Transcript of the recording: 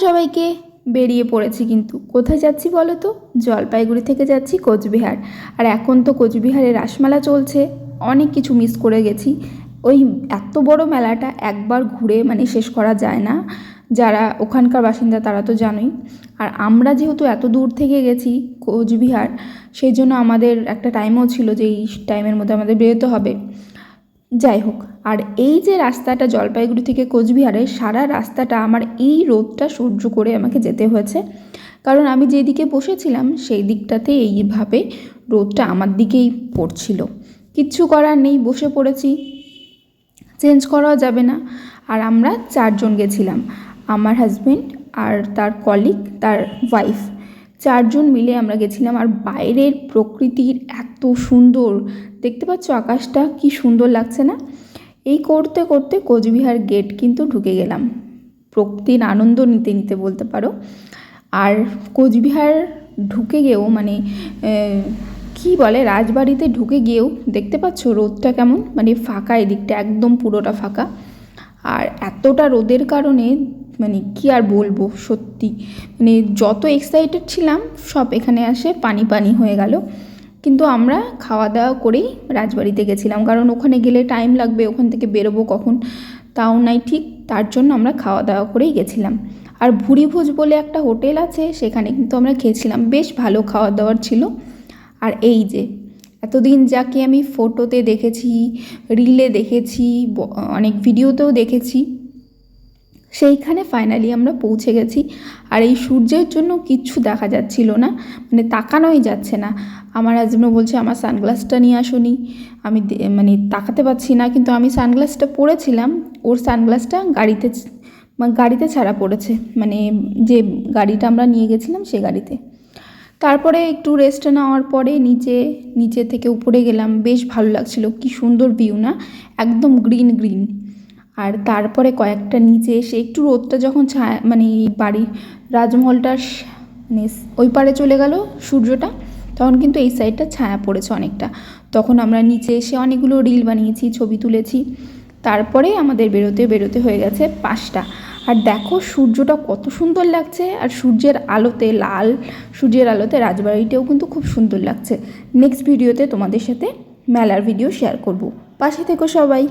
সবাইকে, বেরিয়ে পড়েছি। কিন্তু কোথায় যাচ্ছি বলো তো? জলপাইগুড়ি থেকে যাচ্ছি কোচবিহার। আর এখন তো কোচবিহারে রাসমেলা চলছে, অনেক কিছু মিস করে গেছি। ওই এত বড় মেলাটা একবার ঘুরে শেষ করা যায় না। যারা ওখানকার বাসিন্দা তারা তো জানোই। আর আমরা যেহেতু এত দূর থেকে গেছি কোচবিহার, সেই জন্য আমাদের একটা টাইমও ছিল যে এই টাইমের মধ্যে আমাদের বেরোতে হবে। যাই হোক, আর এই যে রাস্তাটা জলপাইগুড়ি থেকে কোচবিহারে, সারা রাস্তাটা আমার এই রোদটা সহ্য করে আমাকে যেতে হয়েছে। কারণ আমি যেদিকে বসেছিলাম সেই দিকটাতে এইভাবে রোদটা আমার দিকেই পড়ছিল। কিচ্ছু করার নেই, বসে পড়েছি, চেঞ্জ করাও যাবে না। আর আমরা 4 জন গেছিলাম, আমার হাজব্যান্ড আর তার কলিগ, তার ওয়াইফ, 4 জন মিলে আমরা গেছিলাম। আর বাইরের প্রকৃতির এত সুন্দর, দেখতে পাচ্ছ আকাশটা কি সুন্দর লাগছে না? এই করতে করতে কোচবিহার গেট কিন্তু ঢুকে গেলাম, প্রকৃতির আনন্দ নিতে নিতে বলতে পারো। আর কোচবিহার ঢুকে গিয়েও কি বলে, রাজবাড়িতে ঢুকে গিয়েও দেখতে পাচ্ছ রোদটা কেমন, ফাঁকা, এদিকটা একদম পুরোটা ফাঁকা। আর এতটা রোদের কারণে কি আর বলবো, সত্যি যত এক্সাইটেড ছিলাম সব এখানে আসে পানি পানি হয়ে গেল। কিন্তু আমরা খাওয়া দাওয়া করেই রাজবাড়িতে গেছিলাম, কারণ ওখানে গেলে টাইম লাগবে, ওখান থেকে বেরোবো কখন তাও নাই ঠিক। তার জন্য আমরা খাওয়া দাওয়া করেই গেছিলাম। আর ভুরিভোজ বলে একটা হোটেল আছে, সেখানে কিন্তু আমরা খেয়েছিলাম, বেশ ভালো খাওয়া দাওয়ার ছিল। আর এই যে এতদিন যাকে আমি ফটোতে দেখেছি, রিলে দেখেছি, অনেক ভিডিওতেও দেখেছি, সেইখানে ফাইনালি আমরা পৌঁছে গেছি। আর এই সূর্যের জন্য কিচ্ছু দেখা যাচ্ছিল না, তাকানোই যাচ্ছে না। আমার হাজব্যান্ড বলছে আমার সানগ্লাসটা নিয়ে আসোনি, আমি তাকাতে পারছি না। কিন্তু আমি সানগ্লাসটা পরেছিলাম, ওর সানগ্লাসটা গাড়িতে ছাড়া পড়েছে, যে গাড়িটা আমরা নিয়ে গেছিলাম সে গাড়িতে। তারপরে একটু রেস্ট নেওয়ার পরে নিচে থেকে উপরে গেলাম, বেশ ভালো লাগছিল, কি সুন্দর ভিউ না, একদম গ্রিন গ্রিন। আর তারপরে কয়েকটা নিচে এসে একটু রোদটা যখন ছায়া বাড়ি রাজমহলটার ওই পারে চলে গেল সূর্যটা, তখন কিন্তু এই সাইডটা ছায়া পড়েছে অনেকটা। তখন আমরা নিচে এসে অনেকগুলো রিল বানিয়েছি, ছবি তুলেছি। তারপরে আমাদের বেরোতে হয়ে গেছে 5টা। আর দেখো সূর্যটা কত সুন্দর লাগছে, আর লাল সূর্যের আলোতে রাজবাড়িটাও কিন্তু খুব সুন্দর লাগছে। নেক্সট ভিডিওতে তোমাদের সাথে মেলার ভিডিও শেয়ার করব, পাশে থেকো সবাই।